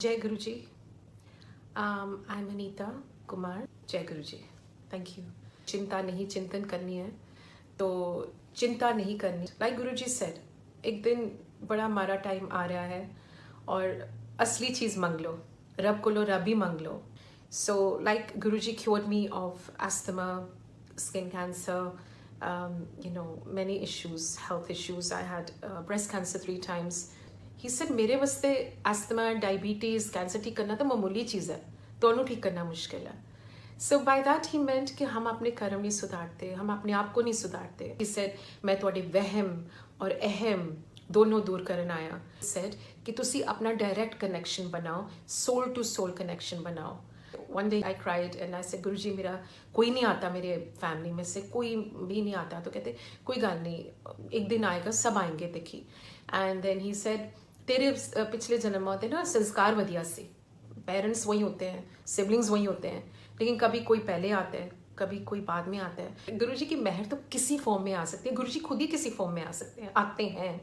जय Guru ji. I am Anita Kumar. जय गुरु जी। Thank you. चिंता नहीं चिंतन करनी है तो चिंता नहीं करनी। लाइक गुरु जी सेड, एक दिन बड़ा हमारा टाइम आ रहा है और असली चीज़ मांग लो, रब को लो, रब ही मांग लो। So like Guru ji cured me of asthma, skin cancer, many issues, health issues. I had breast cancer 3 times. He said मेरे वास्ते एस्थमा, डायबिटीज़, कैंसर ठीक करना तो मामूली चीज़ है, दोनों ठीक करना मुश्किल है। सो बाय दैट ही मेंट कि हम अपने कर्म नहीं सुधारते, हम अपने आप को नहीं सुधारते। He said मैं ਤੁਹਾਡੇ वहम और अहम दोनों दूर करन आया। He said कि तुसी अपना डायरेक्ट कनेक्शन बनाओ, सोल टू सोल कनेक्शन बनाओ। One day I cried and I said, गुरुजी मेरा कोई नहीं आता, मेरे फैमिली में से कोई भी नहीं आता। तो कहते कोई गल नहीं, एक दिन आएगा, सब आएंगे देखी। एंड देन ही सेड तेरे पिछले जन्म होते ना संस्कार वधिया से, पेरेंट्स वही होते हैं, सिबलिंग्स वही होते हैं, लेकिन कभी कोई पहले आता है, कभी कोई बाद में आता है। गुरुजी की मेहर तो किसी फॉर्म में आ सकती है, गुरुजी खुद ही किसी फॉर्म में आ सकते हैं, आते हैं।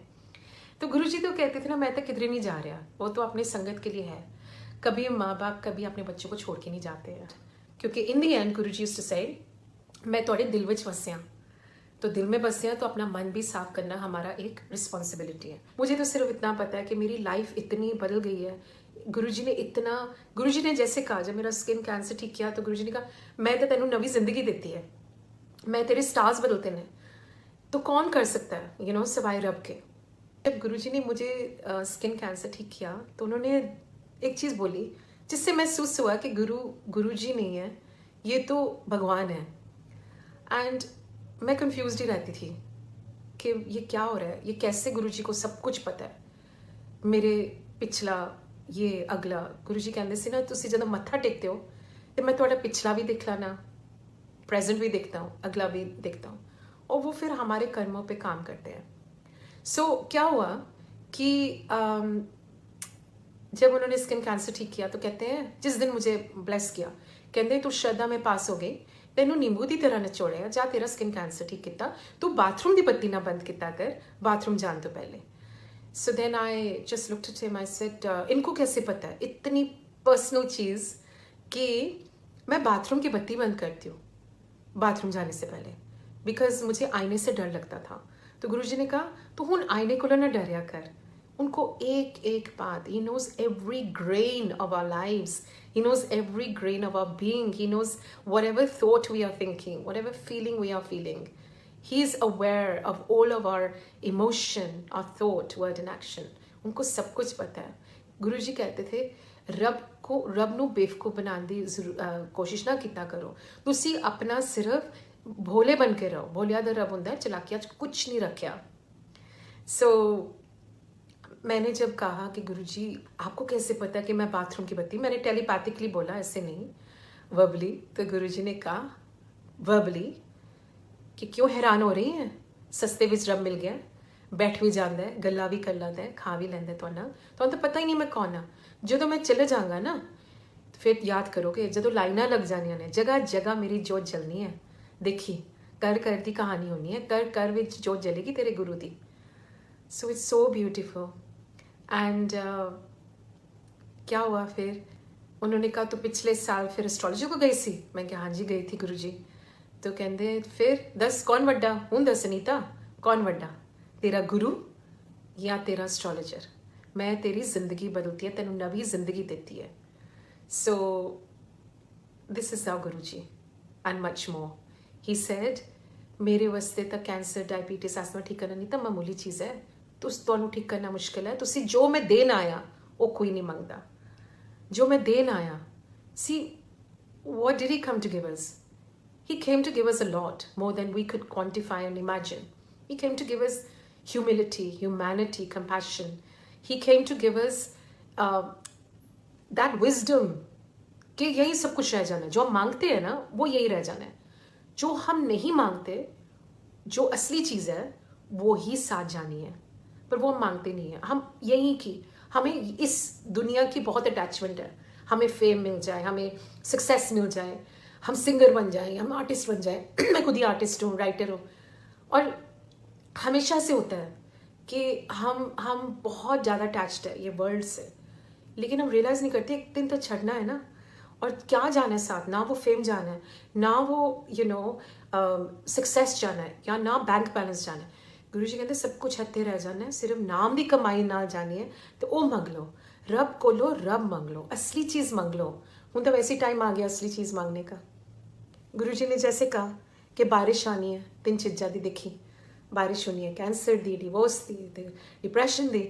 तो गुरुजी तो कहते थे ना मैं तो किधरे नहीं जा रहा, वो तो अपनी संगत के लिए है। कभी माँ बाप कभी अपने बच्चों को छोड़ के नहीं जाते हैं, क्योंकि इन दी एंड गुरुजी यूज्ड टू से मैं थोड़े दिल विच वसिया, तो दिल में बसिया तो अपना मन भी साफ करना हमारा एक रिस्पॉन्सिबिलिटी है। मुझे तो सिर्फ इतना पता है कि मेरी लाइफ इतनी बदल गई है। गुरुजी ने जैसे कहा, जब मेरा स्किन कैंसर ठीक किया तो गुरुजी ने कहा मैं तो तेनू नवी जिंदगी देती है, मैं तेरे स्टार्स बदलते हैं, तो कौन कर सकता है सिवाय रब के। जब गुरुजी ने मुझे स्किन कैंसर ठीक किया तो उन्होंने एक चीज़ बोली जिससे महसूस हुआ कि गुरुजी नहीं है, ये तो भगवान है। एंड मैं कंफ्यूज्ड ही रहती थी कि ये क्या हो रहा है, ये कैसे गुरुजी को सब कुछ पता है, मेरे पिछला ये अगला। गुरुजी कहते से ना तुसी जब मत्था टेकते हो तो मैं थोड़ा पिछला भी देख लाना, प्रेजेंट भी देखता हूँ, अगला भी देखता हूँ, और वो फिर हमारे कर्मों पे काम करते हैं। सो क्या हुआ कि जब उन्होंने स्किन कैंसर ठीक किया तो कहते हैं, जिस दिन मुझे ब्लेस किया, कहते तू श्रद्धा में पास हो गई, तेनू नींबू की तरह नचोड़िया, जा तेरा स्किन कैंसर ठीक किया, तू बाथरूम की बत्ती ना बंद किया कर बाथरूम जाने तो पहले। So then I just looked at him, I said इनको कैसे पता है इतनी पर्सनल चीज़ कि मैं बाथरूम की बत्ती बंद करती हूँ बाथरूम जाने से पहले, बिकॉज मुझे आईने से डर लगता था। तो गुरुजी ने कहा तू हुण आईने को ना डरिया कर, उनको एक एक बात, he knows every grain of our lives, he knows every grain of our being, he knows whatever thought we are thinking, whatever feeling we are feeling, he is aware of all of our emotion, our thought, word and action, उनको सब कुछ पता है। गुरुजी कहते थे रब नू बेवकूफ बनाने की कोशिश ना किया करो, तुसी अपना सिर्फ भोले बन के रहो, भोलिया दा रब हुंदा है, चलाकिया कुछ नहीं रखा। सो मैंने जब कहा कि गुरुजी आपको कैसे पता कि मैं बाथरूम की बत्ती, मैंने टेलीपैथिकली बोला, ऐसे नहीं वर्बली, तो गुरुजी ने कहा वर्बली कि क्यों हैरान हो रही हैं, सस्ते विच रब मिल गया, बैठ भी जाता है, गल्ला भी कर लेता है, खा भी लेंदा है, तो पता ही नहीं मैं कौन हाँ। जो मैं चले जाऊँगा ना फिर याद करोगे, जो लाइना लग जानिया ने, जगह जगह मेरी जोत जलनी है, देखी कर कर दी कहानी होनी है, कर कर विच जोत जलेगी तेरे गुरु दी। So it's so beautiful. And क्या हुआ फिर, उन्होंने कहा तो पिछले साल फिर एस्ट्रोलॉजी को गई सी, मैं कहा हाँ जी गई थी गुरुजी। तो कहते फिर दस कौन वड्डा, हूँ दस अनीता कौन वड्डा, तेरा गुरु या तेरा एस्ट्रोलॉजर। मैं तेरी जिंदगी बदलती है, तेनू नवी जिंदगी देती है। So this is our guruji and much more. He said मेरे वास्ते तो कैंसर, डायबिटीज, एस्थमा ठीक करना नहीं तो मामूली चीज़ है, तुहानू ठीक करना मुश्किल है। तुसी जो मैं देन आया वो कोई नहीं मंगता, जो मैं देन आया। सी what did he come to give us? He came to give us a lot more than we could quantify and imagine. He came to give us humility, humanity, compassion. He came to give us that wisdom कि यही सब कुछ रह जाना है, जो हम मांगते हैं ना वो यही रह जाना है, जो हम नहीं मांगते, जो असली चीज़ है वो ही साथ जानी है, पर वो हम मांगते नहीं है। हम यही की, हमें इस दुनिया की बहुत अटैचमेंट है, हमें फेम मिल जाए, हमें सक्सेस मिल जाए, हम सिंगर बन जाए, हम आर्टिस्ट बन जाए। मैं खुद ही आर्टिस्ट हूँ, राइटर हूँ, और हमेशा से होता है कि हम बहुत ज़्यादा अटैच्ड है ये वर्ल्ड से, लेकिन हम रियलाइज़ नहीं करते एक दिन तो छड़ना है ना, और क्या जाना है साथ, ना वो फेम जाना है, ना वो सक्सेस जाना है, या ना बैंक बैलेंस जाना है। गुरु जी कहते सब कुछ हत्थे रह जाना है, सिर्फ नाम दी कमाई ना जानी है, तो वो मंग लो, रब को लो, रब मंग लो, असली चीज़ मंग लो। हूँ तो वैसे टाइम आ गया असली चीज़ मांगने का। गुरु जी ने जैसे कहा कि बारिश आनी है, 3 चीज़ां दी देखी, बारिश होनी है, कैंसर दी, डिवोर्स दी, डिप्रेशन दी,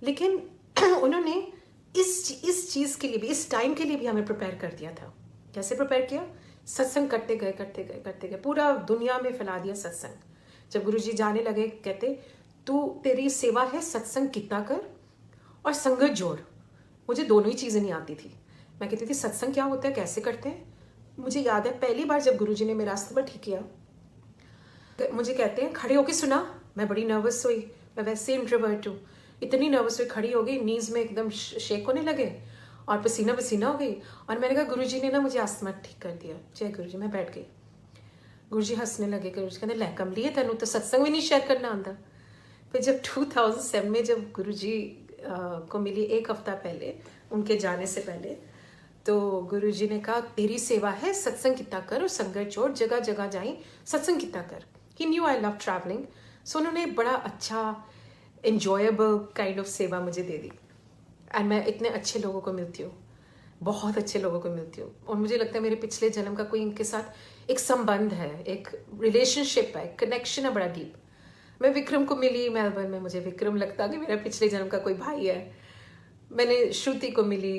लेकिन उन्होंने इस चीज़ के लिए भी, इस टाइम के लिए भी हमें प्रिपेयर कर दिया था। कैसे प्रिपेयर किया? सत्संग करते गए, पूरा दुनिया में फैला दिया सत्संग। जब गुरु जी जाने लगे, कहते तू तेरी सेवा है, सत्संग कितना कर और संगत जोड़। मुझे दोनों ही चीज़ें नहीं आती थी। मैं कहती थी सत्संग क्या होता है, कैसे करते हैं। मुझे याद है पहली बार जब गुरु जी ने मेरा रास्ते पर ठीक किया, मुझे कहते हैं खड़े होके सुना। मैं बड़ी नर्वस हुई, मैं वैसे इंट्रोवर्ट हूँ, इतनी नर्वस हुई, खड़ी हो गई, नीज में एकदम शेक होने लगे और पसीना पसीना हो गई। और मैंने कहा गुरुजी ने ना मुझे आस्थमा ठीक कर दिया, जय गुरुजी। मैं बैठ गई, गुरुजी हंसने लगे। गुरुजी कहते लै कमली है, तेनू तो सत्संग भी नहीं शेयर करना आंदा। फिर जब 2007 में जब गुरुजी को मिली, 1 हफ्ता पहले उनके जाने से पहले, तो गुरुजी ने कहा तेरी सेवा है, सत्संग कितना कर और संगत जोड़, जगह जगह जाई, सत्संग कितना कर। ही न्यू आई लव ट्रैवलिंग, सो उन्होंने बड़ा अच्छा enjoyable काइंड ऑफ सेवा मुझे दे दी। एंड मैं इतने अच्छे लोगों को मिलती हूँ, बहुत अच्छे लोगों को मिलती हूँ, और मुझे लगता है मेरे पिछले जन्म का कोई इनके साथ एक संबंध है, एक रिलेशनशिप है, कनेक्शन है बड़ा डीप। मैं विक्रम को मिली मेलबर्न में, मुझे विक्रम लगता कि मेरा पिछले जन्म का कोई भाई है। मैंने श्रुति को मिली,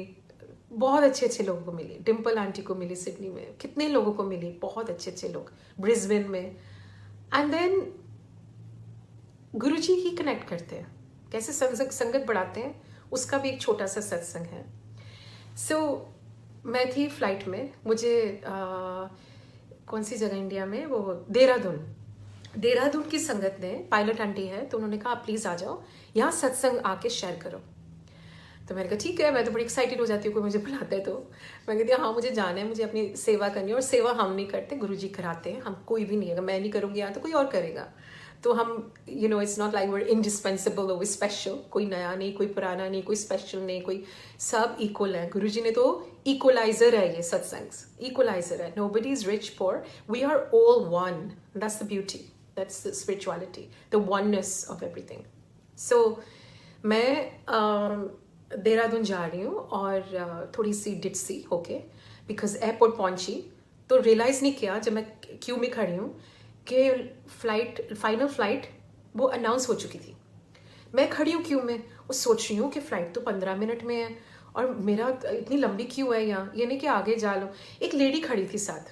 बहुत अच्छे अच्छे लोगों को मिली, डिम्पल आंटी को मिली सिडनी में, कितने लोगों को मिली, बहुत अच्छे अच्छे लोग ब्रिस्बेन में। And then guruji he connect करते हैं, कैसे संगत बढ़ाते हैं, उसका भी एक छोटा सा सत्संग है। सो मैं थी फ्लाइट में, मुझे कौन सी जगह इंडिया में, वो देहरादून की संगत ने, पायलट आंटी है, तो उन्होंने कहा आप प्लीज़ आ जाओ यहाँ, सत्संग आके शेयर करो। तो मैंने कहा ठीक है, मैं तो बड़ी एक्साइटेड हो जाती हूँ, कोई मुझे बुलाता है तो। मैं कहती हूँ हाँ मुझे जाना है, मुझे अपनी सेवा करनी है, और सेवा हम नहीं करते, गुरुजी कराते हैं, हम कोई भी नहीं, अगर मैं नहीं करूँगी यहाँ तो कोई और करेगा। तो हम it's not like were indispensable और स्पेशल, कोई नया नहीं, कोई पुराना नहीं, कोई स्पेशल नहीं, कोई, सब इक्वल है। गुरुजी ने तो इक्वलाइजर है, ये सत्संग इक्वलाइजर है। Nobody is rich poor, we are all one, that's the beauty, that's the spirituality, the oneness of everything. So मैं देहरादून जा रही हूँ, और थोड़ी सी डिटसी होके, बिकॉज एयरपोर्ट पहुंची तो रियलाइज़ नहीं किया जब मैं क्यू में खड़ी हूँ कि फाइनल फ्लाइट वो अनाउंस हो चुकी थी। मैं खड़ी हूँ क्यू में और सोच रही हूँ कि फ़्लाइट तो 15 मिनट में है, और मेरा इतनी लंबी क्यू है यहाँ, ये नहीं कि आगे जा लो। एक लेडी खड़ी थी साथ,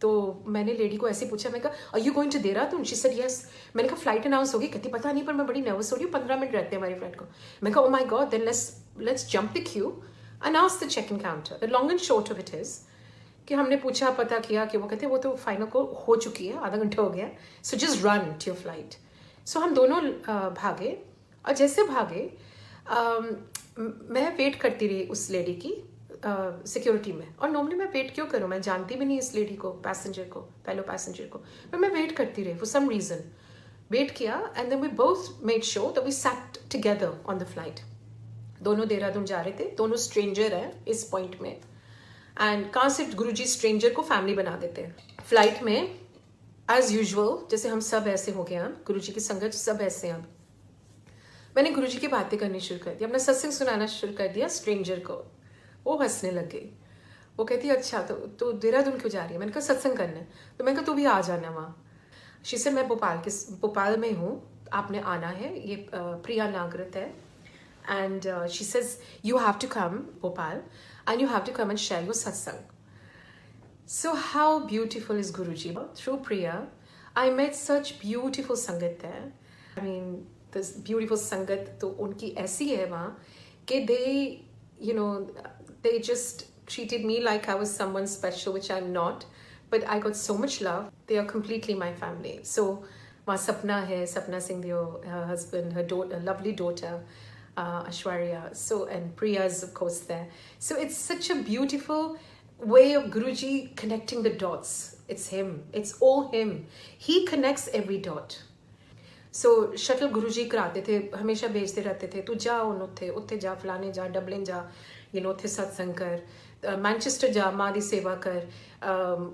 तो मैंने लेडी को ऐसे पूछा, मैं कहा are you going to Dehradun? She said yes. मैंने कहा फ्लाइट अनाउंस होगी? कहती पता नहीं, पर मैं बड़ी नर्वस हो रही हूँ, 15 मिनट रहते हैं हमारी फ्लाइट को। मैं कहा oh my god, then let's jump the queue, announce the check in counter. The long and short of it is कि हमने पूछा, पता किया कि वो कहते वो तो फाइनल को हो चुकी है, आधा घंटा हो गया, so just run to your flight. So हम दोनों भागे, और जैसे भागे मैं वेट करती रही उस लेडी की सिक्योरिटी में। और नॉर्मली मैं वेट क्यों करूँ, मैं जानती भी नहीं इस लेडी को, पैसेंजर को, फेलो पैसेंजर को, पर मैं वेट करती रही फॉर सम रीज़न। वेट किया, and then we both made sure that we sat together on the flight. दोनों देहरादून जा रहे थे, दोनों स्ट्रेंजर हैं इस पॉइंट में, एंड कहाँ से गुरुजी स्ट्रेंजर को फैमिली बना देते हैं। फ्लाइट में एज यूजुअल जैसे हम सब ऐसे हो गए हैं, गुरुजी की संगत सब ऐसे हैं। मैंने गुरुजी की बातें करनी शुरू कर दी, अपना सत्संग सुनाना शुरू कर दिया स्ट्रेंजर को। वो हंसने लग गई, वो कहती अच्छा तो देहरादून क्यों जा रही है? मैंने कहा सत्संग करना है। तो मैंने कहा तू भी आ जाना वहाँ। शी से मैं भोपाल में हूँ, आपने आना है, ये प्रिया नागरत है, and she says you have to come Bhopal and you have to come and share your satsang. So how beautiful is Guruji? Through Priya, I met such beautiful sangat there. I mean, this beautiful sangat, तो उनकी ऐसी है वहाँ कि they just treated me like I was someone special, which I'm not, but I got so much love. They are completely my family. So वहाँ सपना है, सपना Singh, her husband, her daughter, lovely daughter, Ashwarya, and Priya is of course there. So it's such a beautiful way of Guruji connecting the dots. It's him, it's all him. He connects every dot. So shuttle Guruji कराते थे, हमेशा भेजते रहते थे, तू जा हुण उत्थे उत्थे जा, फलाने जा, डबलिन जा, उत्थे सत्संग कर, मैनचेस्टर जा, माँ दी सेवा कर,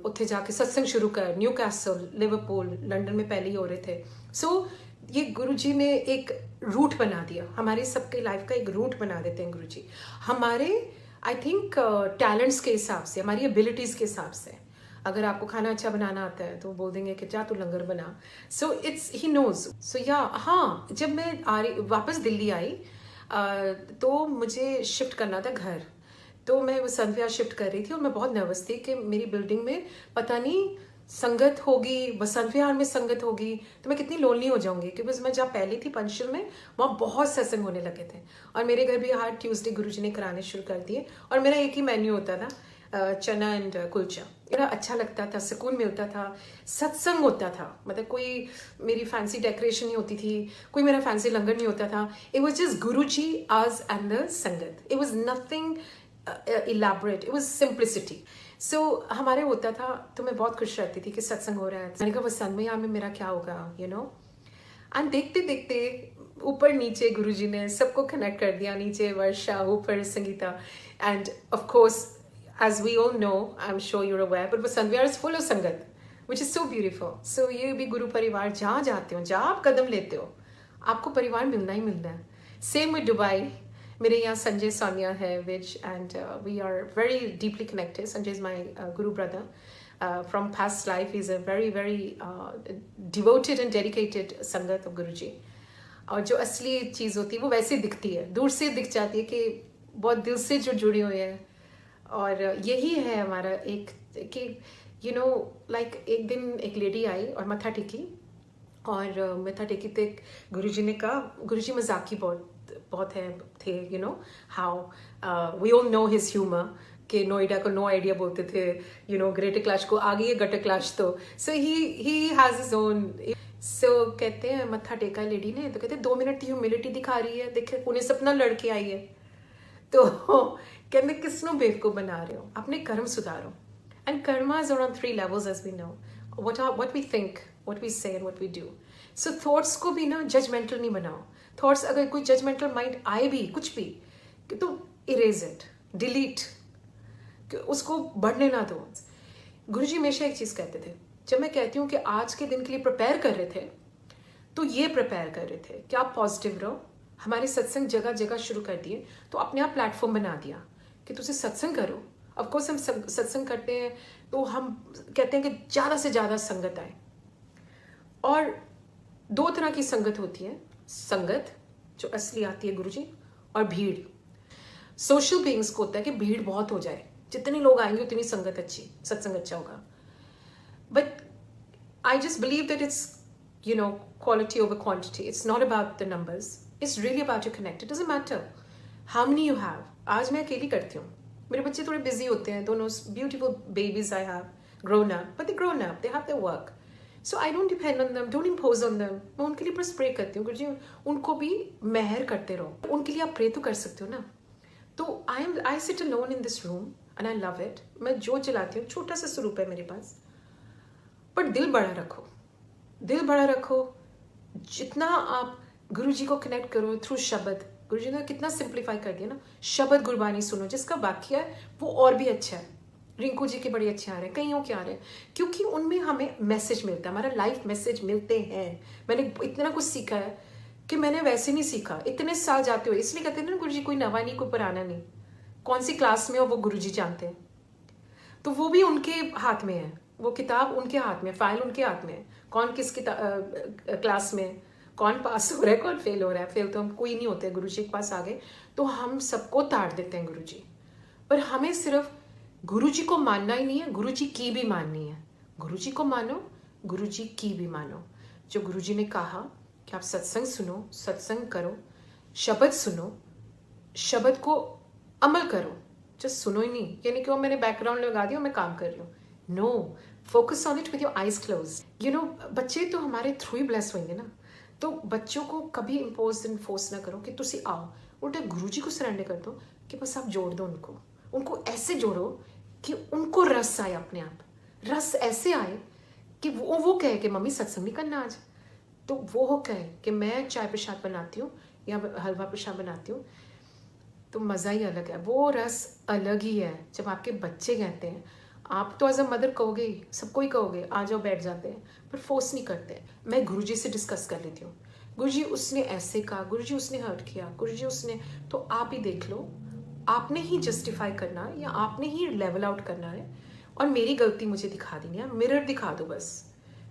उत्थे जाके सत्संग शुरू कर, न्यू कैसल, लिवरपूल, लंदन में पहले ही हो रहे थे। सो ये गुरुजी ने एक रूट बना दिया, हमारी सबके लाइफ का एक रूट बना देते हैं गुरुजी, हमारे आई थिंक टैलेंट्स के हिसाब से, हमारी एबिलिटीज़ के हिसाब से। अगर आपको खाना अच्छा बनाना आता है तो बोल देंगे कि जा तू लंगर बना। So it's he knows. सो या हाँ, जब मैं वापस दिल्ली आई तो मुझे शिफ्ट करना था घर, तो मैं वसंत विहार शिफ्ट कर रही थी और मैं बहुत नर्वस थी कि मेरी बिल्डिंग में पता नहीं संगत होगी, वसंत विहार में संगत होगी तो मैं कितनी लोनली हो जाऊंगी, क्योंकि मैं जहाँ पहले थी पंचशील में, वहाँ बहुत सत्संग होने लगे थे और मेरे घर भी हर ट्यूसडे गुरुजी ने कराने शुरू कर दिए और मेरा एक ही मेन्यू होता था, चना एंड कुलचा। मेरा अच्छा लगता था, सुकून मिलता था, सत्संग होता था, मतलब कोई मेरी फैंसी डेकोरेशन नहीं होती थी, कोई मेरा फैंसी लंगर नहीं होता था। इट वॉज जस्ट गुरुजी आज and the sangat. It was nothing elaborate, it was simplicity. So हमारे होता था तो मैं बहुत खुश रहती थी कि सत्संग हो रहा है। मैंने कहा वसंत विहार में मेरा क्या होगा, यू नो। एंड देखते देखते ऊपर नीचे गुरुजी ने सबको कनेक्ट कर दिया, नीचे वर्षा, ऊपर Sangeeta, end of course as we all know, I'm sure you're aware, but Vasant Vihar is full of sangat, which is so beautiful. So ये भी गुरु परिवार, जहाँ जाते हो, जहाँ आप कदम लेते हो, आपको परिवार मिलना ही मिलना है। Same with Dubai, मेरे यहाँ संजय सोनिया है, which and we are very deeply connected. Sanjay is my guru brother from past life. He's a very devoted and dedicated संगत of Guruji. और जो असली चीज़ होती है वो वैसे दिखती है, दूर से दिख जाती है कि बहुत दिल से जो जुड़े हुए हैं। और यही है हमारा एक कि यू नो लाइक एक दिन एक लेडी आई और मत्था टेकी, और मत्था टेकी थे, गुरुजी ने कहा, गुरुजी मजाकी बहुत है थे, you know how we all know his humour, कि नोएडा को नो आइडिया बोलते थे, यू नो ग्रेटर क्लास को आ गई है गटर क्लास। तो सो ही हैज हिज ओन। सो कहते हैं मत्था टेका लेडी ने, तो कहते 2 मिनट की ह्यूमिलिटी दिखा रही है, देखे उन्हें सपना लड़के आई है, तो कहते किसनों बेवकूफ बना रहे हो, अपने कर्म सुधारो। And Karma is on 3 levels as we know, what we think, what we say and what we do. So thoughts को भी ना जजमेंटल नहीं बनाओ। थॉट्स अगर कोई जजमेंटल माइंड आए भी, कुछ भी, तो इरेज इट, डिलीट, उसको बढ़ने ना दो। गुरुजी हमेशा एक चीज कहते थे, जब मैं कहती हूँ कि आज के दिन के लिए प्रिपेयर कर रहे थे, तो ये प्रिपेयर कर रहे थे कि आप पॉजिटिव रहो। हमारे सत्संग जगह जगह शुरू कर दिए, तो अपने आप प्लेटफॉर्म बना दिया कि तुझे सत्संग करो। ऑफकोर्स हम सत्संग करते हैं तो हम कहते हैं कि ज़्यादा से ज़्यादा संगत आए, और 2 तरह की संगत होती है, संगत जो असली आती है गुरुजी, और भीड़। सोशल बीइंग्स को होता है कि भीड़ बहुत हो जाए, जितने लोग आएंगे उतनी संगत अच्छी, सत्संग अच्छा होगा। But I just believe that it's you know quality over quantity. It's not about the numbers, it's really about your connect. It doesn't matter how many you have. आज मैं अकेली करती हूँ, मेरे बच्चे थोड़े बिजी होते हैं, दोनों beautiful babies I have grown up, but they grown up, they have their work, so I don't depend on them, don't impose on them. मैं उनके लिए बस प्रे करती हूँ, गुरुजी उनको भी मेहर करते रहो, उनके लिए आप प्रे तो कर सकते हो ना। तो I sit alone in this room and I love it. मैं जो चलाती हूँ, छोटा सा स्वरूप है मेरे पास, पर दिल बड़ा रखो, दिल बड़ा रखो। जितना आप गुरुजी को कनेक्ट करो थ्रू शब्द, गुरुजी ने कितना सिंप्लीफाई कर दिया ना, शब्द गुरबानी सुनो, जिसका वाक्य है वो और भी अच्छा है। रिंकू जी के बड़े अच्छे आ रहे हैं, कईयों के आ रहे हैं, क्योंकि उनमें हमें मैसेज मिलता है, हमारा लाइफ मैसेज मिलते हैं। मैंने इतना कुछ सीखा है कि मैंने वैसे नहीं सीखा, इतने साल जाते हुए। इसलिए कहते हैं ना गुरुजी कोई नवा नहीं, कोई पुराना नहीं, कौन सी क्लास में हो वो गुरुजी जानते हैं। तो वो भी उनके हाथ में है, वो किताब उनके हाथ में, फाइल उनके हाथ में है, कौन किस क्लास में, कौन पास हो रहा है, कौन फेल हो रहा है। फेल तो हम कोई नहीं होते, गुरुजी के पास आ गए तो हम सबको ताड़ देते हैं गुरुजी। पर हमें सिर्फ गुरुजी को मानना ही नहीं है, गुरुजी की भी माननी है। गुरुजी को मानो, गुरुजी की भी मानो। जो गुरुजी ने कहा कि आप सत्संग सुनो, सत्संग करो, शब्द सुनो, शब्द को अमल करो, जस्ट सुनो ही नहीं। यानी कि वो मैंने बैकग्राउंड लगा दिया, मैं काम कर रही हूँ, no, focus on it with your eyes close. You know बच्चे तो हमारे थ्रू ही ब्लेस होंगे ना, तो बच्चों को कभी इम्पोज एंड फोर्स ना करो कि तुसी आओ, उल्टा गुरुजी को सरेंडर कर दो कि बस आप जोड़ दो उनको ऐसे जोड़ो कि उनको रस आए, अपने आप रस ऐसे आए कि वो कहे कि मम्मी सत्संग नहीं करना आज, तो वो कहे कि मैं चाय प्रसाद बनाती हूँ या हलवा प्रसाद बनाती हूँ, तो मज़ा ही अलग है, वो रस अलग ही है। जब आपके बच्चे कहते हैं, आप तो एज अ मदर कहोगे ही, सबको ही कहोगे आ जाओ बैठ जाते हैं, पर फोर्स नहीं करते। मैं गुरुजी से डिस्कस कर लेती हूँ, गुरुजी उसने ऐसे कहा, गुरुजी उसने हर्ट किया, गुरुजी उसने, तो आप ही देख लो, आपने ही जस्टिफाई करना या आपने ही लेवल आउट करना है। और मेरी गलती मुझे दिखा देनी है, मिरर दिखा दो, बस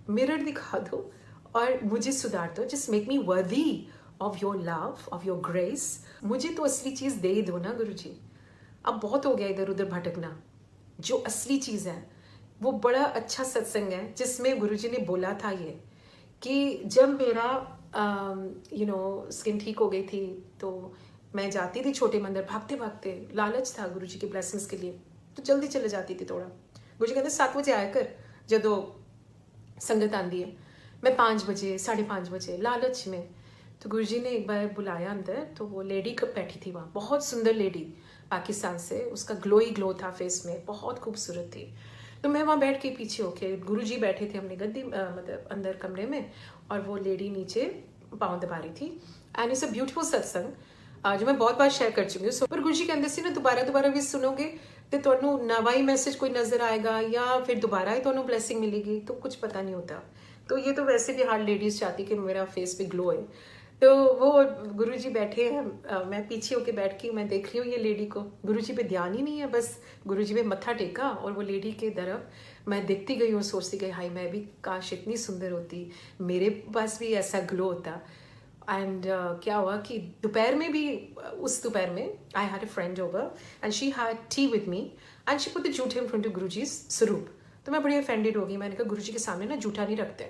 मिरर दिखा दो और मुझे सुधार दो। Just make me worthy of your love, of your grace. मुझे तो असली चीज़ दे ही दो ना गुरुजी। अब बहुत हो गया इधर उधर भटकना। जो असली चीज़ है वो बड़ा अच्छा सत्संग है जिसमें गुरुजी ने बोला था ये कि जब मेरा स्किन ठीक हो गई थी तो मैं जाती थी छोटे मंदिर भागते भागते, लालच था गुरुजी की ब्लेसिंग्स के लिए, तो जल्दी चले जाती थी थोड़ा। गुरुजी कहते 7 बजे आया कर जो संगत आंदी है। मैं 5 बजे 5:30 बजे लालच में। तो गुरुजी ने एक बार बुलाया अंदर, तो वो लेडी कब बैठी थी वहाँ, बहुत सुंदर लेडी पाकिस्तान से, उसका ग्लो ही ग्लो था फेस में, बहुत खूबसूरत थी। तो मैं वहाँ बैठ के पीछे होके, गुरुजी बैठे थे हमने गद्दी मतलब अंदर कमरे में, और वो लेडी नीचे पाँव दबा रही थी। एंड इट्स अ ब्यूटीफुल सत्संग जो मैं बहुत बार शेयर कर चुकी हूँ। पर गुरुजी कहते सी ना दोबारा भी सुनोगे तो ਤੁਹਾਨੂੰ नवा ही मैसेज कोई नजर आएगा या फिर दोबारा ही ਤੁਹਾਨੂੰ ब्लेसिंग मिलेगी, तो कुछ पता नहीं होता। तो ये तो वैसे भी हर लेडीज चाहती कि मेरा फेस पे ग्लो है। तो वो गुरुजी बैठे हैं, मैं पीछे होके बैठ के मैं देख रही हूँ ये लेडी को, गुरुजी पे ध्यान ही नहीं है, बस गुरुजी पे मत्था टेका और वो लेडी के तरफ मैं देखती गई और सोचती गई, हाय मैं भी काश इतनी सुंदर होती, मेरे पास भी ऐसा ग्लो होता। एंड क्या हुआ कि दोपहर में भी, उस दोपहर में I had a friend over and she had tea with me and she put the jhoothe in front of Guruji's swaroop. तो मैं बड़ी ऑफेंडेड हो गई, मैंने कहा गुरुजी के सामने ना जूठा नहीं रखते।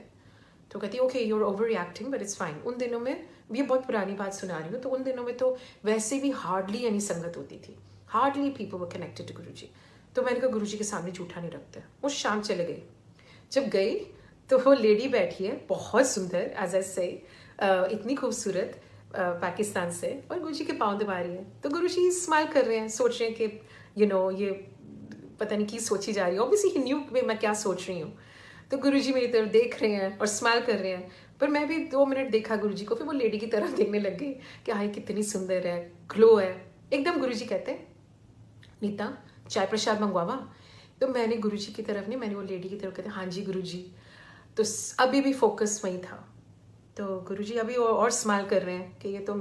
तो कहती okay you are overreacting but it's fine. उन दिनों में, ये बहुत पुरानी बात सुना रही हूँ, तो उन दिनों में तो वैसे भी हार्डली यानी संगत होती थी, hardly people were connected to Guruji. तो मैंने कहा गुरुजी के सामने जूठा नहीं रखते। वो शाम चले गई, जब गई तो वो लेडी बैठी है बहुत सुंदर, एज आई से इतनी खूबसूरत, पाकिस्तान से, और गुरुजी के पाँव दबा रही है। तो गुरुजी स्माइल कर रहे हैं, सोच रहे हैं कि ये पता नहीं की सोची जा रही है, ऑब्वियसली ही न्यू मैं क्या सोच रही हूँ। तो गुरुजी मेरी तरफ देख रहे हैं और स्माइल कर रहे हैं, पर मैं भी 2 मिनट देखा गुरुजी को, फिर वो लेडी की तरफ देखने लग गई कि हाय कितनी सुंदर है, ग्लो है एकदम। गुरुजी कहते हैं नीता चाय प्रसाद मंगवावा। तो मैंने गुरुजी की तरफ नहीं, मैंने वो लेडी की तरफ कहते हाँ जी गुरुजी। तो अभी भी फोकस वहीं था। तो गुरुजी अभी और स्माइल कर रहे हैं कि ये तो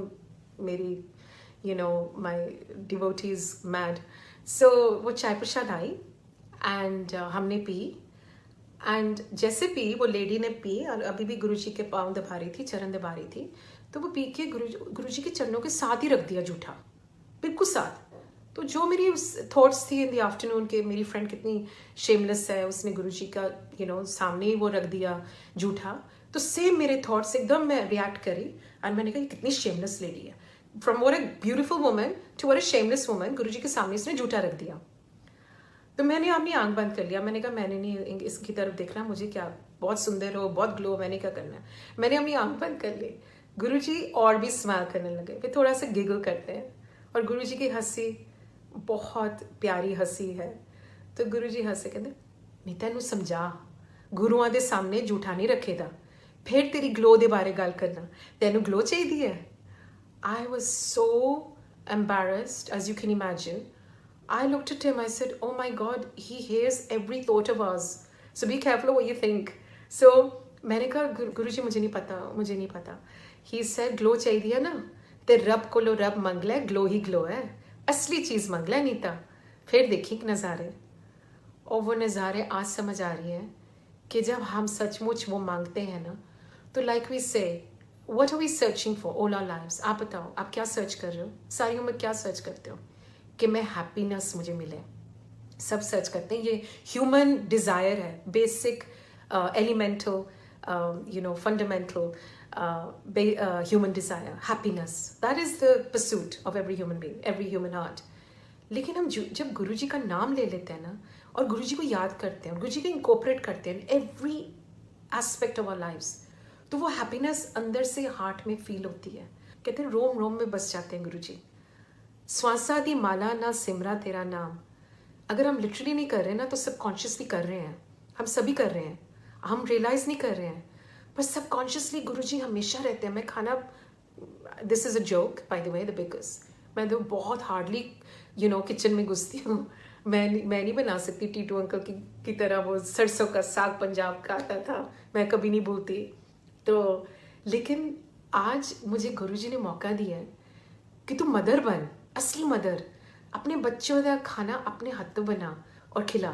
मेरी माय डिवोटी इज मैड। सो वो चाय प्रसाद आई एंड हमने पी, एंड जैसे पी वो लेडी ने पी और अभी भी गुरुजी के पाँव दबा रही थी, चरण दबा रही थी। तो वो पी के गुरुजी के चरणों के साथ ही रख दिया जूठा, बिल्कुल साथ। तो जो मेरी थॉट्स थी इन द आफ्टरनून के मेरी फ्रेंड कितनी शेमलेस है, उसने गुरुजी का सामने ही वो रख दिया जूठा। तो सेम मेरे थॉट्स एकदम मैं रिएक्ट करी एंड मैंने कहा ये कितनी शेमलेस लेडी है, from what a beautiful woman to what a shameless woman, Guruji के सामने इसने जूठा रख दिया। तो मैंने अपनी आंख बंद कर लिया, मैंने कहा मैंने नहीं इसकी तरफ देखना, मुझे क्या बहुत सुंदर हो बहुत ग्लो, मैंने क्या करना है। मैंने अपनी आंख बंद कर ली। गुरुजी और भी स्माइल करने लगे, फिर थोड़ा सा गिगल करते हैं, और गुरुजी की हंसी बहुत प्यारी हंसी है। तो गुरुजी हंसे कहते नहीं तेनू समझा, गुरुआं दे सामने जूठा नहीं रखेदा, फिर तेरी ग्लो दे बारे गल करना, तेनू ग्लो चाहिए है। I was so embarrassed, as you can imagine. I looked at him, I said, oh my God, he hears every thought of ours. So be careful of what you think. So मैंने कहा गुरुजी मुझे नहीं पता. He said, glow चाहिए ना, ते रब को लो रब मंग ले, ग्लो ही ग्लो है, असली चीज़ मंग ले नीता, फिर देखी नज़ारे। और वो नज़ारे आज समझ आ रही है कि जब हम सचमुच वो मांगते हैं ना, तो लाइक वी से What are we searching for all our lives? आप बताओ आप क्या सर्च कर रहे हो, सारी उम्र क्या सर्च करते हो कि मैं हैप्पीनेस मुझे मिले। सब सर्च करते हैं, ये ह्यूमन डिज़ायर है, basic elemental fundamental human desire, happiness, that is the pursuit of every human being, every human heart. लेकिन हम जब गुरुजी का नाम ले लेते हैं ना और गुरुजी को याद करते हैं, गुरुजी को इनकॉर्पोरेट करते हैं every aspect of our lives, तो वो हैप्पीनेस अंदर से हार्ट में फील होती है। कहते हैं रोम रोम में बस जाते हैं गुरुजी। श्वासा दी माला ना सिमरा तेरा नाम, अगर हम लिटरली नहीं कर रहे हैं ना तो सबकॉन्शियसली कर रहे हैं, हम सभी कर रहे हैं, हम रियलाइज नहीं कर रहे हैं। पर सबकॉन्शियसली गुरुजी हमेशा रहते हैं। मैं खाना, this is a joke by the way, the because मैं तो बहुत हार्डली किचन में घुसती हूँ। मैं नहीं बना सकती टीटू अंकल की तरह वो सरसों का साग पंजाब का आता था, मैं कभी नहीं भूलती। तो लेकिन आज मुझे गुरुजी ने मौका दिया है कि तू मदर बन, असली मदर। अपने बच्चों का खाना अपने हाथों बना और खिला।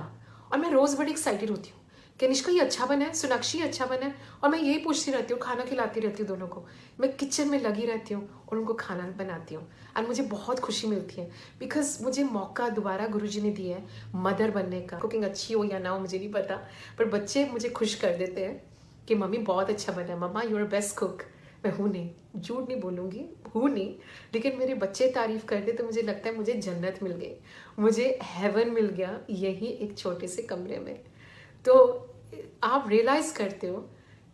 और मैं रोज़ बड़ी एक्साइटेड होती हूँ कि निष्का ये अच्छा बना है, सोनाक्षी अच्छा बना है, और मैं यही पूछती रहती हूँ, खाना खिलाती रहती हूँ दोनों को। मैं किचन में लगी रहती हूँ और उनको खाना बनाती हूँ, और मुझे बहुत खुशी मिलती है बिकॉज मुझे मौका दोबारा गुरुजी ने दिया है मदर बनने का। कुकिंग अच्छी हो या ना हो मुझे नहीं पता, पर बच्चे मुझे खुश कर देते हैं कि मम्मी बहुत अच्छा बना है, मम्मा यू आर बेस्ट कुक। मैं हूँ नहीं, झूठ नहीं बोलूँगी, हूँ नहीं, लेकिन मेरे बच्चे तारीफ कर दे तो मुझे लगता है मुझे जन्नत मिल गई, मुझे हेवन मिल गया यही एक छोटे से कमरे में। तो आप रियलाइज़ करते हो।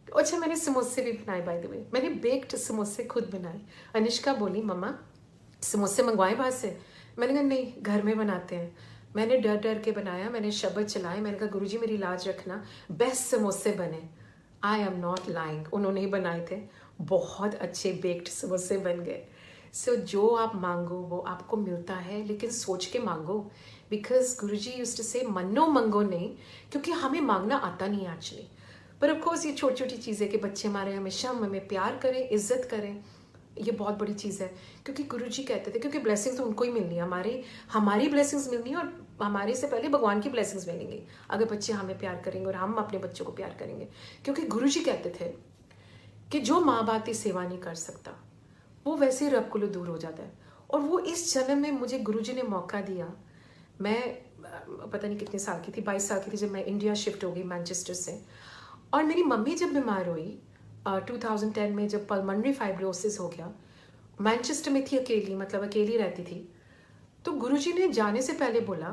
अच्छा, मैंने समोसे भी बनाए बाय द वे, मैंने बेक्ड समोसे खुद बनाए। अनिष्का बोली मम्मा समोसे मंगवाए बाहर से, मैंने कहा नहीं, घर में बनाते हैं। मैंने डर डर के बनाया, मैंने शब्द चलाए, मैंने कहा गुरुजी मेरी लाज रखना, बेस्ट समोसे बने। आई एम नॉट लाइंग, उन्होंने ही बनाए थे, बहुत अच्छे बेक्ड समोसे बन गए। सो जो आप मांगो वो आपको मिलता है, लेकिन सोच के मांगो। बिकॉज गुरुजी यूज्ड टू से मन्नो मंगो नहीं, क्योंकि हमें मांगना आता नहीं है एक्चुअली। पर ऑफकोर्स ये छोटी छोटी चीज़ें कि बच्चे हमारे हमेशा हमें प्यार करें, इज्जत करें, ये बहुत बड़ी चीज़ है। क्योंकि गुरुजी कहते थे, क्योंकि ब्लेसिंग्स तो उनको ही मिलनी है, हमारी ब्लेसिंग्स मिलनी है, और हमारे से पहले भगवान की ब्लेसिंग्स मिलेंगी अगर बच्चे हमें प्यार करेंगे और हम अपने बच्चों को प्यार करेंगे। क्योंकि गुरुजी कहते थे कि जो माँ बाप की सेवा नहीं कर सकता वो वैसे ही रब कुल्लू दूर हो जाता है। और वो इस जन्म में मुझे गुरुजी ने मौका दिया। मैं पता नहीं कितने साल की थी, 22 साल की थी जब मैं इंडिया शिफ्ट हो गई मैनचेस्टर से। और मेरी मम्मी जब बीमार हुई 2010 में, जब पल्मोनरी फाइब्रोसिस हो गया, मैनचेस्टर में थी अकेली, मतलब अकेली रहती थी। तो गुरुजी ने जाने से पहले बोला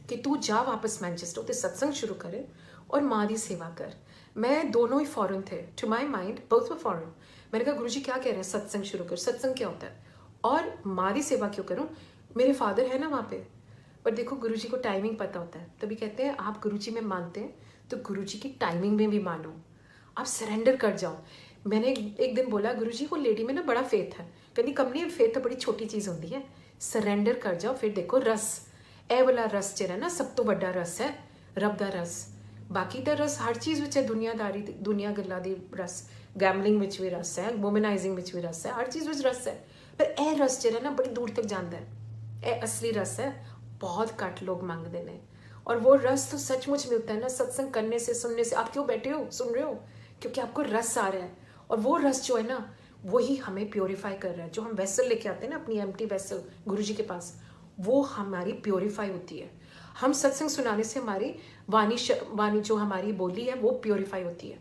कि तू जा वापस मैनचेस्टर, तो सत्संग शुरू करे और माँ की सेवा कर। मैं दोनों ही फॉरेन थे, to my mind both were foreign. मैंने कहा गुरुजी क्या कह रहे हैं, सत्संग शुरू कर, सत्संग क्या होता है और माँ की सेवा क्यों करूँ, मेरे फादर है ना वहाँ पे। पर देखो गुरुजी को टाइमिंग पता होता है, तभी कहते हैं आप गुरुजी में मानते हैं तो गुरुजी की टाइमिंग में भी मानो, आप सरेंडर कर जाओ। मैंने एक दिन बोला गुरुजी वो लेडी में ना बड़ा फेथ है, कहती कमनी फेथ तो बड़ी छोटी चीज़ होती है, सरेंडर कर जाओ, फिर देखो रस ए वाला रस ਜਿਹੜਾ ना सब तो बड़ा रस है, रब ਦਾ रस। बाकी तो रस हर चीज़ ਵਿੱਚ है, दुनियादारी दुनिया ਗੱਲਾਂ ਦੀ रस, गैमलिंग ਵਿੱਚ भी रस है, वोमनाइजिंग ਵਿੱਚ भी रस है, हर चीज़ ਵਿੱਚ रस है। पर ए रस ਜਿਹੜਾ ना बड़ी दूर तक जाता है, ए असली रस है, बहुत घट लोग मांगते हैं। और वो रस तो सचमुच मिलता है ना सत्संग करने से, सुनने से। आप क्यों बैठे हो सुन रहे हो, क्योंकि आपको रस आ रहा है। और वो रस जो है ना वही हमें प्योरीफाई कर रहा है। जो हम वेसल लेके आते हैं ना अपनी एम्प्टी वेसल गुरुजी के पास, वो हमारी प्योरीफाई होती है। हम सत्संग सुनाने से हमारी वाणी जो हमारी बोली है वो प्योरीफाई होती है।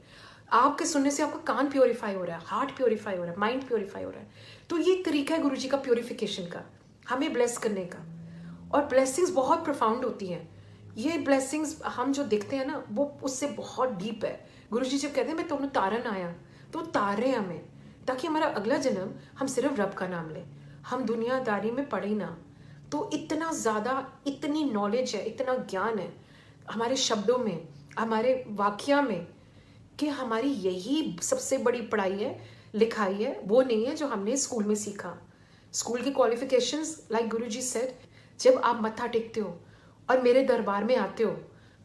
आपके सुनने से आपका कान प्योरीफाई हो रहा है, हार्ट प्योरीफाई हो रहा है, माइंड प्योरीफाई हो रहा है। तो ये तरीका है गुरुजी का प्योरीफिकेशन का, हमें ब्लेस करने का। और ब्लेसिंग्स बहुत प्रोफाउंड होती हैं। ये ब्लेसिंग्स हम जो देखते हैं ना वो उससे बहुत डीप है। गुरुजी जब कहते हैं मैं तुम्हें तारन आया, तो तार रहे हैं हमें, ताकि हमारा अगला जन्म हम सिर्फ रब का नाम लें, हम दुनियादारी में पड़े ना। तो इतना ज़्यादा, इतनी नॉलेज है, इतना ज्ञान है हमारे शब्दों में, हमारे वाक्या में, कि हमारी यही सबसे बड़ी पढ़ाई है, लिखाई है। वो नहीं है जो हमने स्कूल में सीखा। स्कूल की क्वालिफिकेशंस, लाइक गुरुजी सेड, जब आप मत्था टेकते हो और मेरे दरबार में आते हो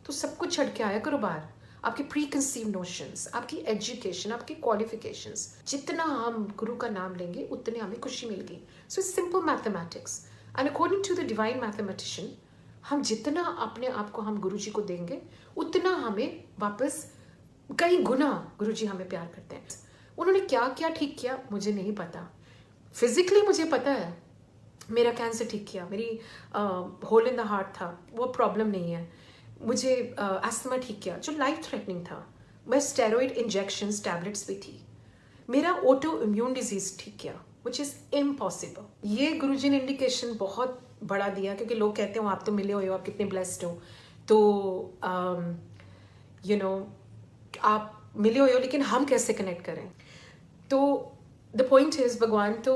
तो सब कुछ छड़ के आया करो बाहर। आपकी प्री कंसीव नोशंस, आपकी एजुकेशन, आपकी क्वालिफिकेशंस, जितना हम गुरु का नाम लेंगे उतने हमें खुशी मिलेगी। So it's simple mathematics and according to the divine mathematician, हम जितना अपने आप को हम गुरु जी को देंगे उतना हमें वापस कई गुना गुरु जी हमें प्यार करते हैं। उन्होंने क्या क्या ठीक किया मुझे नहीं पता। फिजिकली मुझे पता है, मेरा कैंसर ठीक किया, मेरी होल इन द हार्ट था, वो प्रॉब्लम नहीं है। मुझे अस्थमा ठीक किया जो लाइफ थ्रेटनिंग था। मैं स्टेरॉइड इंजेक्शंस टैबलेट्स भी थी। मेरा ऑटो इम्यून डिजीज ठीक किया विच इज़ इम्पॉसिबल। ये गुरुजी ने इंडिकेशन बहुत बड़ा दिया, क्योंकि लोग कहते हो आप तो मिले हुए हो, आप कितने ब्लेस्ड हो, तो यू नो आप मिले हुए हो, लेकिन हम कैसे कनेक्ट करें। तो द पॉइंट इज भगवान तो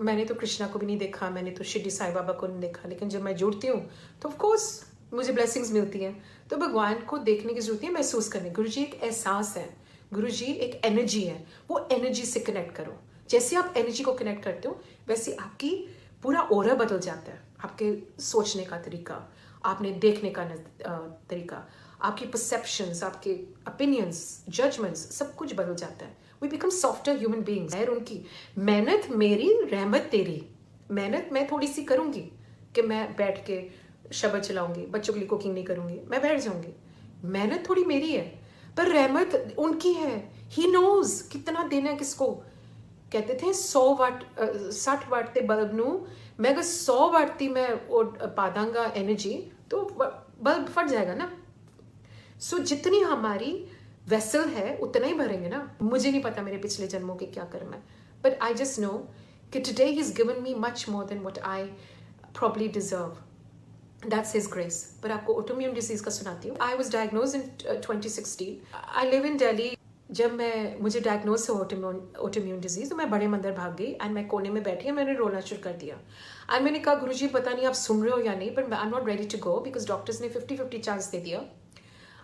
मैंने तो कृष्णा को भी नहीं देखा, मैंने तो शिरडी साई बाबा को नहीं देखा, लेकिन जब मैं जुड़ती हूँ तो ऑफकोर्स मुझे ब्लेसिंग्स मिलती हैं। तो भगवान को देखने की जरूरत है, महसूस करने। गुरु जी एक एहसास है, गुरुजी एक एनर्जी है, वो एनर्जी से कनेक्ट करो। जैसे आप एनर्जी को कनेक्ट करते हो वैसे आपकी पूरा ऑरा बदल जाता है, आपके सोचने का तरीका, आपने देखने का तरीका, आपकी परसेप्शंस, आपके ओपिनियंस, जजमेंट्स, सब कुछ बदल जाता है। We become softer human beings. खैर उनकी मेहनत मेरी, रहमत तेरी। मेहनत मैं थोड़ी सी करूंगी कि मैं बैठ के शब्द चलाऊंगी, बच्चों के लिए कुकिंग नहीं करूंगी, मैं बैठ जाऊंगी। मेहनत थोड़ी मेरी है, पर रहमत उनकी है। ही नोज कितना देना है किसको। कहते थे 100 वाट 60 वाट ते बल्ब नू मैं अगर 100 वाट ती मैं पा दांगा एनर्जी तो बल्ब फट जाएगा ना। सो जितनी हमारी वेसल है उतना ही भरेंगे ना। मुझे नहीं पता मेरे पिछले जन्मों के क्या कर्म है, बट आई जस्ट नो कि today he is given me much more than what I probably deserve. That's his grace. पर आपको ऑटोइम्यून डिजीज का सुनाती हूँ। I was diagnosed in 2016। I live in Delhi. जब मुझे डायग्नोज हुआ ऑटोइम्यून डिजीज तो मैं बड़े मंदिर भाग गई एंड मैं कोने में बैठी और मैंने रोना शुरू कर दिया। एंड मैंने कहा गुरुजी पता नहीं आप सुन रहे हो या नहीं, but I am not ready to go because doctors ने 50-50 चांस दे दिया।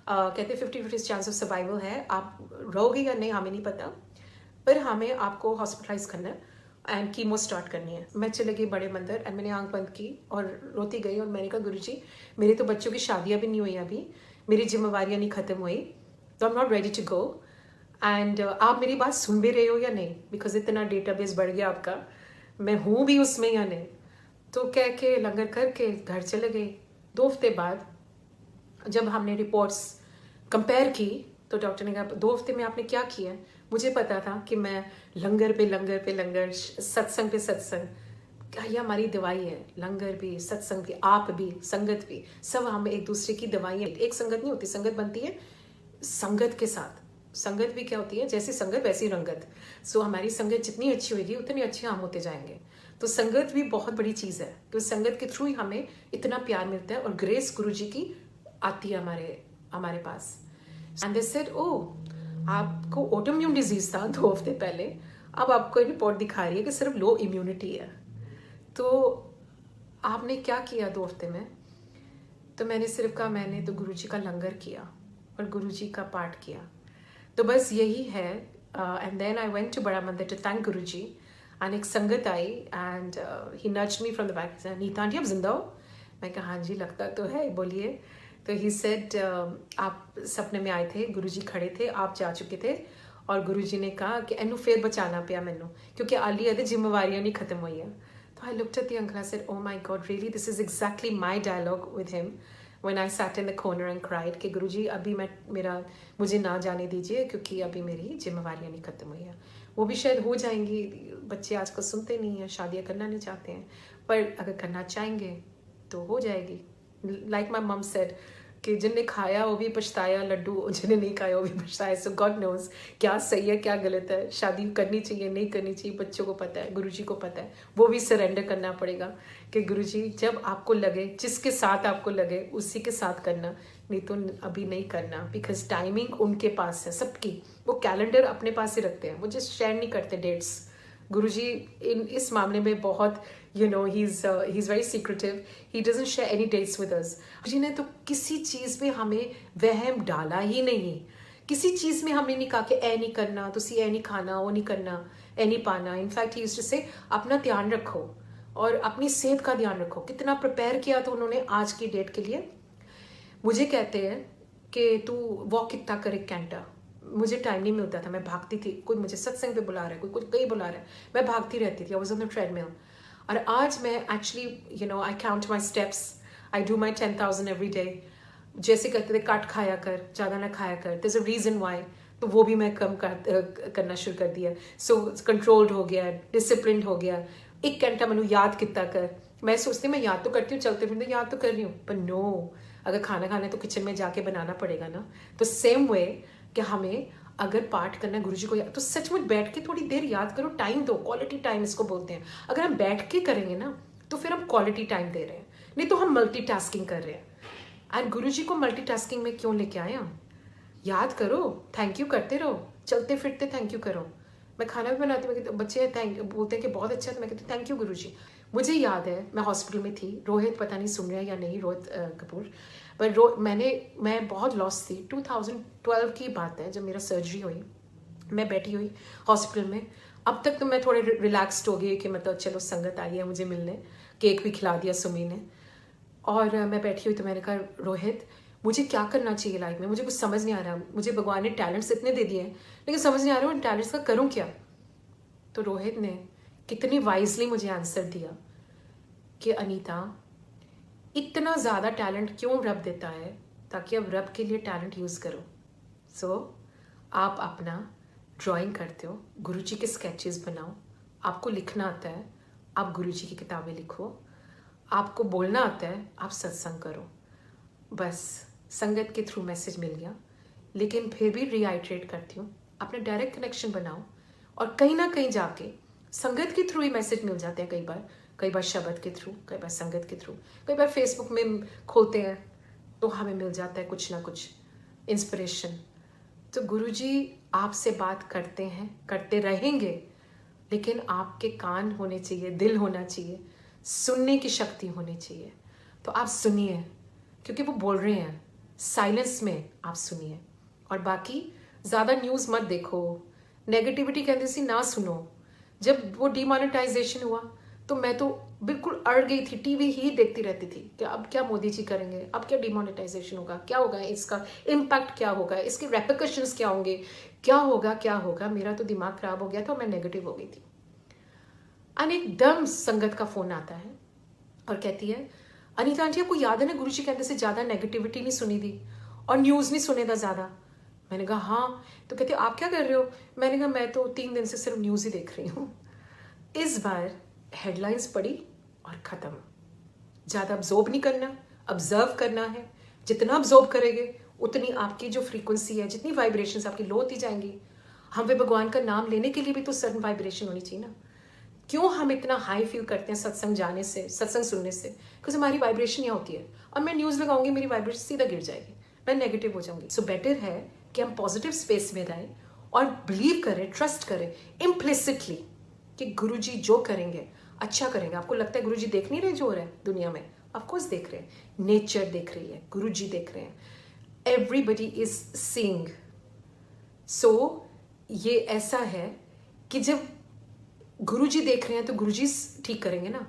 कहते 50-50 चांस ऑफ सर्वाइवल है, आप रहोगे या नहीं हमें नहीं पता, पर हमें आपको हॉस्पिटलाइज करना है एंड कीमो स्टार्ट करनी है। मैं चले गई बड़े मंदिर एंड मैंने आंख बंद की और रोती गई और मैंने कहा गुरुजी मेरी तो बच्चों की शादियाँ भी नहीं हुई अभी, मेरी जिम्मेवारियाँ नहीं खत्म हुई, तो I am not ready to go and आप मेरी बात सुन भी रहे हो या नहीं, बिकॉज इतना डेटाबेस बढ़ गया आपका, मैं हूँ भी उसमें या नहीं। तो कह के लंगर करके घर चले गए। 2 हफ्ते बाद जब हमने रिपोर्ट्स कंपेयर की तो डॉक्टर ने कहा 2 हफ्ते में आपने क्या किया। मुझे पता था कि मैं लंगर पे लंगर, सत्संग पे सत्संग, क्या ये हमारी दवाई है। लंगर भी, सत्संग भी, आप भी, संगत भी, सब हम एक दूसरे की दवाई है। एक संगत नहीं होती, संगत बनती है संगत के साथ। संगत भी क्या होती है, जैसी संगत वैसी रंगत। सो हमारी संगत जितनी अच्छी होगी उतनी अच्छे हम होते जाएंगे। तो संगत भी बहुत बड़ी चीज़ है, तो संगत के थ्रू ही हमें इतना प्यार मिलता है और ग्रेस गुरुजी की आती है हमारे पास। एंड दे सेड ओह आपको ऑटोइम्यून डिजीज था 2 हफ्ते पहले, अब आपको रिपोर्ट दिखा रही है कि सिर्फ लो इम्यूनिटी है। तो आपने क्या किया 2 हफ्ते में? तो मैंने सिर्फ कहा मैंने तो गुरुजी का लंगर किया और गुरुजी का पाठ किया, तो बस यही है। And then I went to Bada Mandir to thank Guruji and एक संगत आई and he nudged me from the back, Neeta aunty आप जिंदा हो? मैं कहा हाँ जी लगता तो है, बोलिए। तो ही सेड आप सपने में आए थे, गुरुजी खड़े थे, आप जा चुके थे और गुरुजी ने कहा कि एनू फिर बचाना पिया मैनू क्योंकि आली अदे जिम्मेवारियां नहीं खत्म हुई हैं। तो I looked at the uncle, I said oh my God really this is exactly my dialogue with him when I sat in the corner and cried कि गुरुजी अभी मुझे ना जाने दीजिए क्योंकि अभी मेरी जिम्मेवारियां नहीं खत्म हुई हैं। वो भी शायद हो जाएंगी, बच्चे आजकल सुनते नहीं हैं, शादियाँ करना नहीं चाहते हैं, पर अगर करना चाहेंगे तो हो जाएगी। लाइक माई मम सेड कि जिनने खाया वो भी पछताया लड्डू, जिन्हें नहीं खाया वो भी पछताया। सो गॉड नोज क्या सही है क्या गलत है, शादी करनी चाहिए नहीं करनी चाहिए, बच्चों को पता है, गुरुजी को पता है। वो भी सरेंडर करना पड़ेगा कि गुरुजी जब आपको लगे, जिसके साथ आपको लगे उसी के साथ करना, नहीं तो अभी नहीं करना। बिकॉज टाइमिंग उनके पास है सबकी, वो कैलेंडर अपने पास ही रखते हैं, वो जस्ट शेयर नहीं करते डेट्स। गुरुजी इस मामले में बहुत he is very secretive. He doesn't share any dates with us. गुरुजी ने तो किसी चीज़ में हमें वहम डाला ही नहीं, किसी चीज़ में हमने नहीं कहा कि ए नहीं करना, तुसी ए नहीं खाना, वो नहीं करना, ए नहीं पाना। इनफैक्ट ही यूज्ड टू से अपना ध्यान रखो और अपनी सेहत का ध्यान रखो। कितना प्रिपेयर किया था उन्होंने आज की डेट के लिए। मुझे कहते हैं कि तू वॉक कितना कर 1 घंटा, मुझे टाइम नहीं मिलता था, मैं भागती थी, कोई मुझे सत्संग पे बुला रहा है, कोई कहीं बुला रहा है, मैं भागती रहती थी। I was on the treadmill. और आज मैं actually I count my steps, I do my 10,000 every day. जैसे कहते थे काट खाया कर, ज़्यादा ना खाया कर, there is a reason why, तो वो भी मैं कम करना शुरू कर दिया। सो कंट्रोल्ड हो गया, डिसिप्लिन हो गया। 1 घंटा मैंने याद कितना कर, मैं सोचती मैं याद तो करती हूँ, चलते फिरते याद तो कर रही हूँ, पर नो, अगर खाना खाना है तो किचन में जाके बनाना पड़ेगा ना। तो सेम वे कि हमें अगर पाठ करना है गुरुजी को याद, तो सचमुच बैठ के थोड़ी देर याद करो, टाइम दो, क्वालिटी टाइम इसको बोलते हैं। अगर हम बैठ के करेंगे ना तो फिर हम क्वालिटी टाइम दे रहे हैं, नहीं तो हम मल्टीटास्किंग कर रहे हैं। एंड गुरुजी को मल्टीटास्किंग में क्यों लेके आए हम? याद करो, थैंक यू करते रहो, चलते फिरते थैंक यू करो। मैं खाना भी बनाती हूँ, तो बच्चे बोलते हैं कि बहुत अच्छा, तो मैं कहती हूँ थैंक यू गुरुजी। मुझे याद है मैं हॉस्पिटल में थी, रोहित पता नहीं सुन रहा है या नहीं, रोहित कपूर, पर मैं बहुत लॉस थी। 2012 की बात है जब मेरा सर्जरी हुई। मैं बैठी हुई हॉस्पिटल में। अब तक तो मैं थोड़े रिलैक्स्ड हो गई कि मतलब चलो संगत आई है मुझे मिलने, केक भी खिला दिया सुमी ने। और मैं बैठी हुई तो मैंने कहा रोहित मुझे क्या करना चाहिए लाइफ में, मुझे कुछ समझ नहीं आ रहा, मुझे भगवान ने टैलेंट्स इतने दे दिए हैं लेकिन समझ नहीं आ रहा उन टैलेंट्स का करूँ क्या। तो रोहित ने कितनी वाइजली मुझे आंसर दिया कि अनीता इतना ज़्यादा टैलेंट क्यों रब देता है, ताकि अब रब के लिए टैलेंट यूज़ करो। सो आप अपना ड्राइंग करते हो, गुरुजी के स्केचेस बनाओ, आपको लिखना आता है आप गुरुजी की किताबें लिखो, आपको बोलना आता है आप सत्संग करो। बस संगत के थ्रू मैसेज मिल गया, लेकिन फिर भी रीआइट्रेट करती हूँ अपना डायरेक्ट कनेक्शन बनाओ। और कहीं ना कहीं जाके संगत के थ्रू ही मैसेज मिल जाते हैं, कई बार शब्द के थ्रू, कई बार संगत के थ्रू, कई बार फेसबुक में खोलते हैं तो हमें मिल जाता है कुछ ना कुछ इंस्पिरेशन। तो गुरुजी आपसे बात करते हैं, करते रहेंगे, लेकिन आपके कान होने चाहिए, दिल होना चाहिए, सुनने की शक्ति होनी चाहिए। तो आप सुनिए क्योंकि वो बोल रहे हैं, साइलेंस में आप सुनिए। और बाकी ज़्यादा न्यूज़ मत देखो, नेगेटिविटी कहते सी ना सुनो। जब वो डीमोनेटाइजेशन हुआ तो मैं तो बिल्कुल अड़ गई थी, टीवी ही देखती रहती थी कि अब क्या मोदी जी करेंगे, अब क्या डीमोनेटाइजेशन होगा, क्या होगा, इसका इम्पैक्ट क्या होगा, इसके रेपिकशंस क्या होंगे, क्या होगा। मेरा तो दिमाग खराब हो गया था और मैं नेगेटिव हो गई थी। और एकदम संगत का फोन आता है और कहती है अनीता आंटी आपको याद है ना गुरुजी कहते से ज़्यादा नेगेटिविटी नहीं सुनी थी और न्यूज़ नहीं सुने था ज़्यादा। मैंने कहा हाँ। तो कहते आप क्या कर रहे हो, मैंने कहा मैं तो 3 दिन से सिर्फ न्यूज़ ही देख रही हूँ। इस बार हेडलाइंस पढ़ी और ख़त्म। ज़्यादा अब्जॉर्ब नहीं करना, ऑब्जर्व करना है। जितना अब्जॉर्ब करेंगे उतनी आपकी जो फ्रीक्वेंसी है, जितनी वाइब्रेशंस आपकी लो होती जाएंगी। हमें भगवान का नाम लेने के लिए भी तो सर्टन वाइब्रेशन होनी चाहिए ना। क्यों हम इतना हाई फील करते हैं सत्संग जाने से, सत्संग सुनने से, बिकॉज हमारी वाइब्रेशन यहाँ होती है। और मैं न्यूज़ लगाऊंगी मेरी वाइब्रेशन सीधा गिर जाएगी, मैं नेगेटिव हो जाऊंगी। सो बेटर है कि हम पॉजिटिव स्पेस में रहें और बिलीव करें, ट्रस्ट करें इम्प्लिसिटली कि गुरुजी जो करेंगे अच्छा करेंगे। आपको लगता है गुरुजी देख नहीं रहे जो हो रहा है दुनिया में? ऑफकोर्स देख रहे हैं, नेचर देख रही है, गुरुजी देख रहे हैं, एवरीबडी इज सीइंग। सो ये ऐसा है कि जब गुरुजी देख रहे हैं तो गुरुजी ठीक करेंगे ना।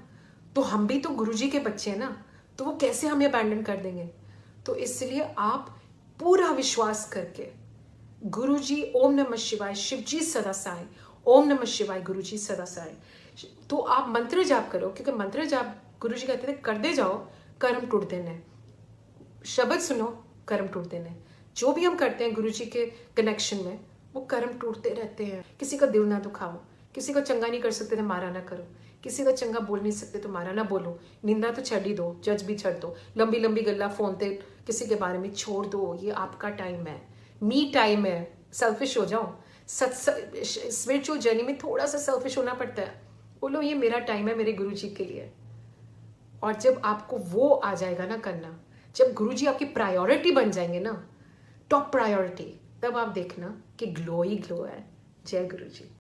तो हम भी तो गुरुजी के बच्चे हैं ना, तो वो कैसे हमें अबैंडन कर देंगे। तो इसलिए आप पूरा विश्वास करके गुरुजी ओम नमः शिवाय, शिवजी सदा साई, ओम नमः शिवाय, गुरुजी सदा साई। तो आप मंत्र जाप करो, क्योंकि मंत्र जाप गुरुजी कहते थे करते जाओ कर्म टूट देने, शब्द सुनो कर्म टूट देने। जो भी हम करते हैं गुरुजी के कनेक्शन में वो कर्म टूटते रहते हैं। किसी का दिल ना दुखाओ, किसी को चंगा नहीं कर सकते तो मारा ना करो, किसी का चंगा बोल नहीं सकते तो मारा ना बोलो, निंदा तो छड़ ही दो, जज भी छड़ दो, लंबी लंबी गल्ला फोन पे किसी के बारे में छोड़ दो। ये आपका टाइम है, मी टाइम है, सेल्फिश हो जाओ। स्पिरिचुअल जर्नी में थोड़ा सा सेल्फिश होना पड़ता है, बोलो ये मेरा टाइम है मेरे गुरुजी के लिए। और जब आपको वो आ जाएगा ना करना, जब गुरुजी आपकी प्रायोरिटी बन जाएंगे ना, टॉप प्रायोरिटी, तब आप देखना कि ग्लो ही ग्लो है। जय गुरुजी।